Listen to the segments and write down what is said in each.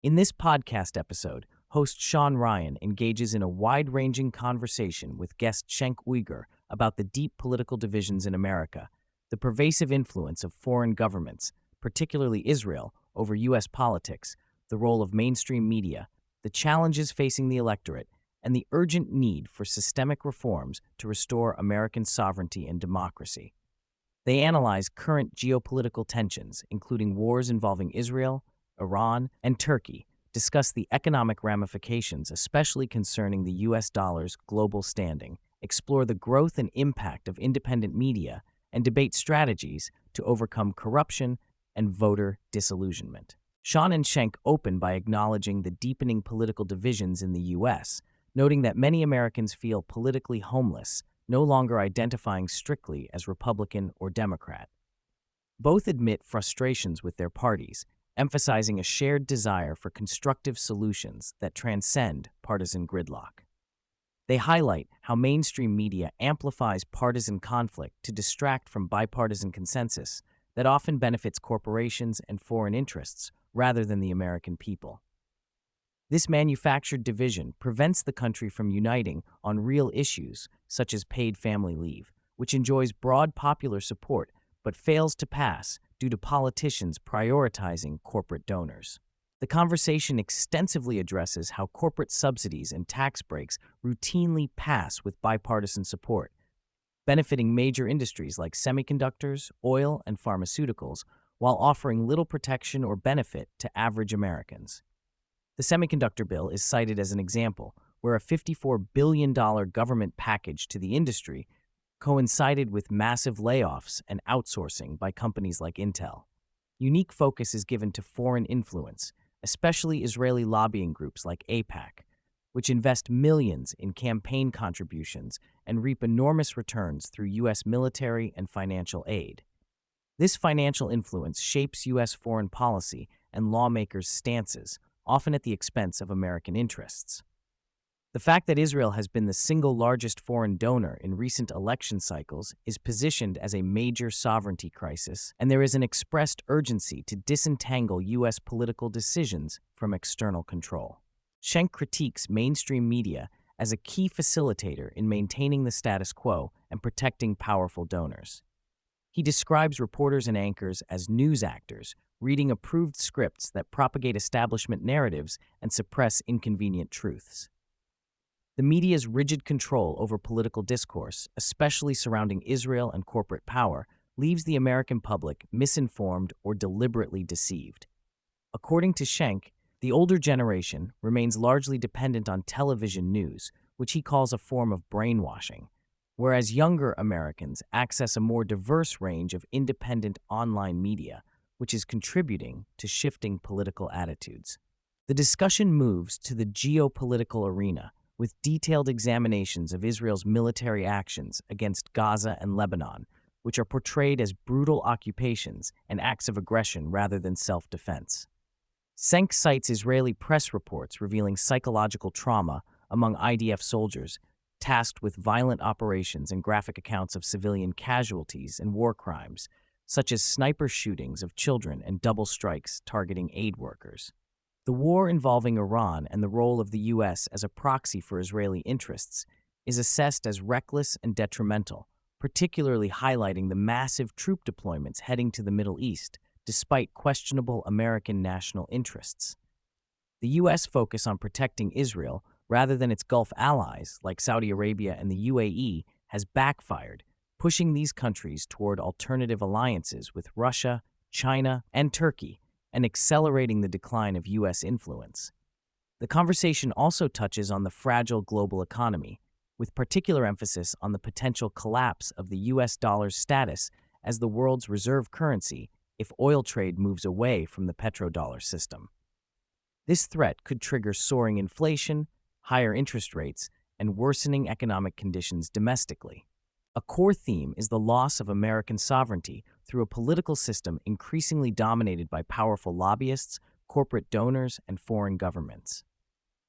In this podcast episode, host Shawn Ryan engages in a wide-ranging conversation with guest Cenk Uygur about the deep political divisions in America, the pervasive influence of foreign governments, particularly Israel, over U.S. politics, the role of mainstream media, the challenges facing the electorate, and the urgent need for systemic reforms to restore American sovereignty and democracy. They analyze current geopolitical tensions, including wars involving Israel, Iran, and Turkey, discuss the economic ramifications, especially concerning the U.S. dollar's global standing, explore the growth and impact of independent media, and debate strategies to overcome corruption and voter disillusionment. Shawn and Cenk open by acknowledging the deepening political divisions in the U.S., noting that many Americans feel politically homeless, no longer identifying strictly as Republican or Democrat. Both admit frustrations with their parties, emphasizing a shared desire for constructive solutions that transcend partisan gridlock. They highlight how mainstream media amplifies partisan conflict to distract from bipartisan consensus that often benefits corporations and foreign interests rather than the American people. This manufactured division prevents the country from uniting on real issues such as paid family leave, which enjoys broad popular support but fails to pass due to politicians prioritizing corporate donors. The conversation extensively addresses how corporate subsidies and tax breaks routinely pass with bipartisan support, benefiting major industries like semiconductors, oil, and pharmaceuticals, while offering little protection or benefit to average Americans. The semiconductor bill is cited as an example, where a $54 billion government package to the industry coincided with massive layoffs and outsourcing by companies like Intel. Unique focus is given to foreign influence, especially Israeli lobbying groups like AIPAC, which invest millions in campaign contributions and reap enormous returns through U.S. military and financial aid. This financial influence shapes U.S. foreign policy and lawmakers' stances, often at the expense of American interests. The fact that Israel has been the single largest foreign donor in recent election cycles is positioned as a major sovereignty crisis, and there is an expressed urgency to disentangle U.S. political decisions from external control. Cenk critiques mainstream media as a key facilitator in maintaining the status quo and protecting powerful donors. He describes reporters and anchors as news actors, reading approved scripts that propagate establishment narratives and suppress inconvenient truths. The media's rigid control over political discourse, especially surrounding Israel and corporate power, leaves the American public misinformed or deliberately deceived. According to Cenk, the older generation remains largely dependent on television news, which he calls a form of brainwashing, whereas younger Americans access a more diverse range of independent online media, which is contributing to shifting political attitudes. The discussion moves to the geopolitical arena, with detailed examinations of Israel's military actions against Gaza and Lebanon, which are portrayed as brutal occupations and acts of aggression rather than self-defense. Cenk cites Israeli press reports revealing psychological trauma among IDF soldiers tasked with violent operations and graphic accounts of civilian casualties and war crimes, such as sniper shootings of children and double strikes targeting aid workers. The war involving Iran and the role of the U.S. as a proxy for Israeli interests is assessed as reckless and detrimental, particularly highlighting the massive troop deployments heading to the Middle East, despite questionable American national interests. The U.S. focus on protecting Israel rather than its Gulf allies, like Saudi Arabia and the UAE, has backfired, pushing these countries toward alternative alliances with Russia, China, and Turkey, and accelerating the decline of U.S. influence. The conversation also touches on the fragile global economy, with particular emphasis on the potential collapse of the U.S. dollar's status as the world's reserve currency if oil trade moves away from the petrodollar system. This threat could trigger soaring inflation, higher interest rates, and worsening economic conditions domestically. A core theme is the loss of American sovereignty through a political system increasingly dominated by powerful lobbyists, corporate donors, and foreign governments.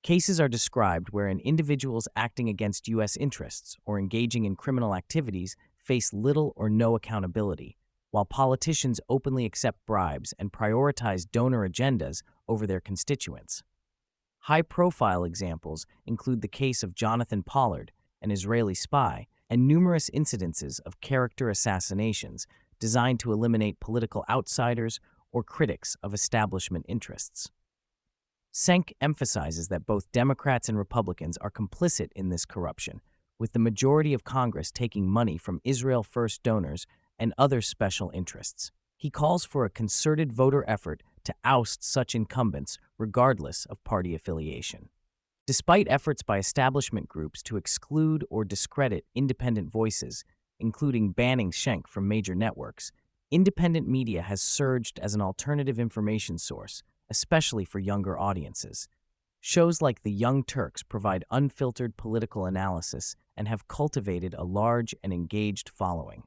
Cases are described wherein individuals acting against U.S. interests or engaging in criminal activities face little or no accountability, while politicians openly accept bribes and prioritize donor agendas over their constituents. High-profile examples include the case of Jonathan Pollard, an Israeli spy, and numerous incidences of character assassinations designed to eliminate political outsiders or critics of establishment interests. Cenk emphasizes that both Democrats and Republicans are complicit in this corruption, with the majority of Congress taking money from Israel First donors and other special interests. He calls for a concerted voter effort to oust such incumbents regardless of party affiliation. Despite efforts by establishment groups to exclude or discredit independent voices, including banning Cenk from major networks, independent media has surged as an alternative information source, especially for younger audiences. Shows like The Young Turks provide unfiltered political analysis and have cultivated a large and engaged following.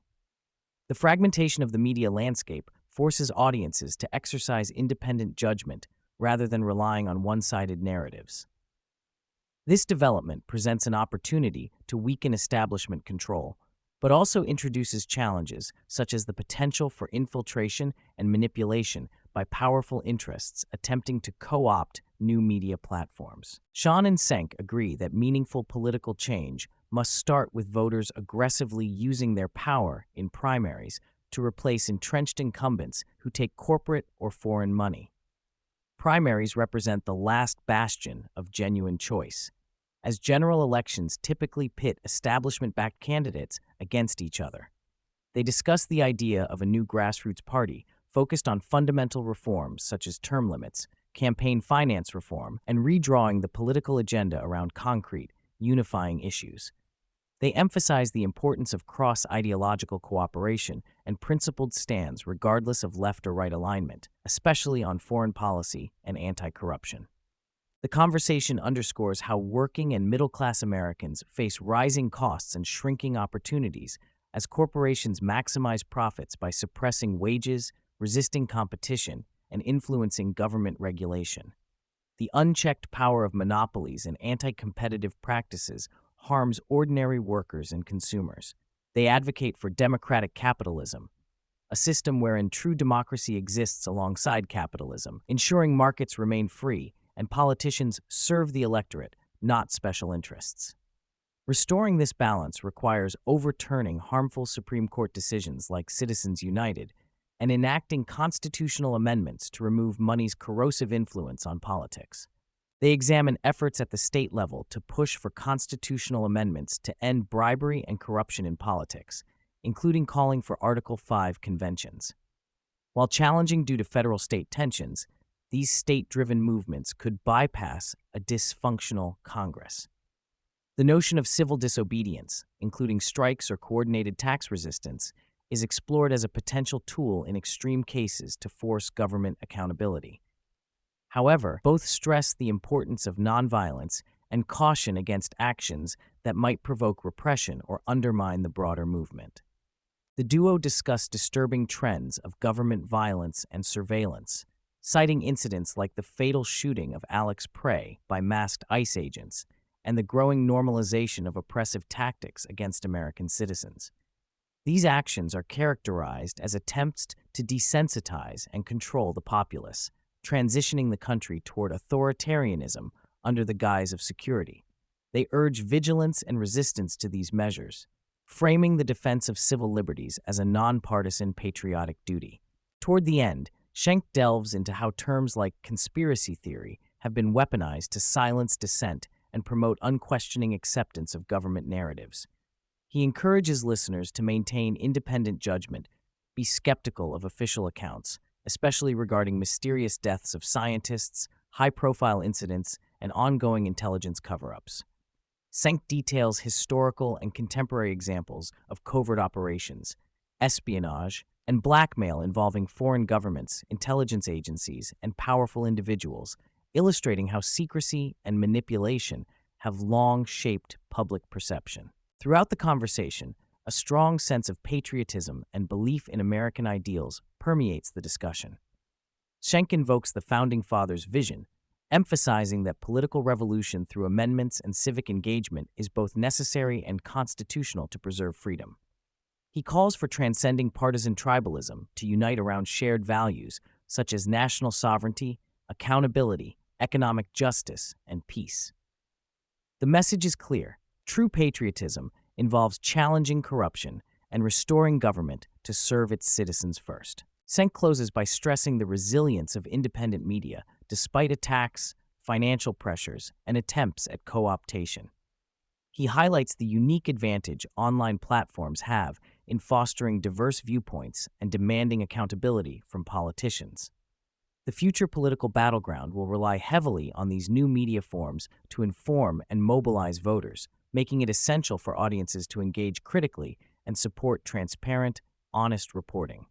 The fragmentation of the media landscape forces audiences to exercise independent judgment rather than relying on one-sided narratives. This development presents an opportunity to weaken establishment control, but also introduces challenges such as the potential for infiltration and manipulation by powerful interests attempting to co-opt new media platforms. Shawn and Cenk agree that meaningful political change must start with voters aggressively using their power in primaries to replace entrenched incumbents who take corporate or foreign money. Primaries represent the last bastion of genuine choice, as general elections typically pit establishment-backed candidates against each other. They discuss the idea of a new grassroots party focused on fundamental reforms such as term limits, campaign finance reform, and redrawing the political agenda around concrete, unifying issues. They emphasize the importance of cross-ideological cooperation and principled stands regardless of left or right alignment, especially on foreign policy and anti-corruption. The conversation underscores how working and middle-class Americans face rising costs and shrinking opportunities as corporations maximize profits by suppressing wages, resisting competition, and influencing government regulation. The unchecked power of monopolies and anti-competitive practices harms ordinary workers and consumers. They advocate for democratic capitalism, a system wherein true democracy exists alongside capitalism, ensuring markets remain free and politicians serve the electorate, not special interests. Restoring this balance requires overturning harmful Supreme Court decisions like Citizens United and enacting constitutional amendments to remove money's corrosive influence on politics. They examine efforts at the state level to push for constitutional amendments to end bribery and corruption in politics, including calling for Article 5 conventions. While challenging due to federal-state tensions, these state-driven movements could bypass a dysfunctional Congress. The notion of civil disobedience, including strikes or coordinated tax resistance, is explored as a potential tool in extreme cases to force government accountability. However, both stress the importance of nonviolence and caution against actions that might provoke repression or undermine the broader movement. The duo discuss disturbing trends of government violence and surveillance, citing incidents like the fatal shooting of Alex Prey by masked ICE agents and the growing normalization of oppressive tactics against American citizens. These actions are characterized as attempts to desensitize and control the populace, transitioning the country toward authoritarianism under the guise of security. They urge vigilance and resistance to these measures, framing the defense of civil liberties as a nonpartisan patriotic duty. Toward the end, Cenk delves into how terms like conspiracy theory have been weaponized to silence dissent and promote unquestioning acceptance of government narratives. He encourages listeners to maintain independent judgment, be skeptical of official accounts, especially regarding mysterious deaths of scientists, high-profile incidents, and ongoing intelligence cover-ups. Cenk details historical and contemporary examples of covert operations, espionage, and blackmail involving foreign governments, intelligence agencies, and powerful individuals, illustrating how secrecy and manipulation have long shaped public perception. Throughout the conversation, a strong sense of patriotism and belief in American ideals permeates the discussion. Cenk invokes the Founding Fathers' vision, emphasizing that political revolution through amendments and civic engagement is both necessary and constitutional to preserve freedom. He calls for transcending partisan tribalism to unite around shared values such as national sovereignty, accountability, economic justice, and peace. The message is clear. True patriotism involves challenging corruption and restoring government to serve its citizens first. Cenk closes by stressing the resilience of independent media despite attacks, financial pressures, and attempts at co-optation. He highlights the unique advantage online platforms have in fostering diverse viewpoints and demanding accountability from politicians. The future political battleground will rely heavily on these new media forms to inform and mobilize voters, making it essential for audiences to engage critically and support transparent, honest reporting.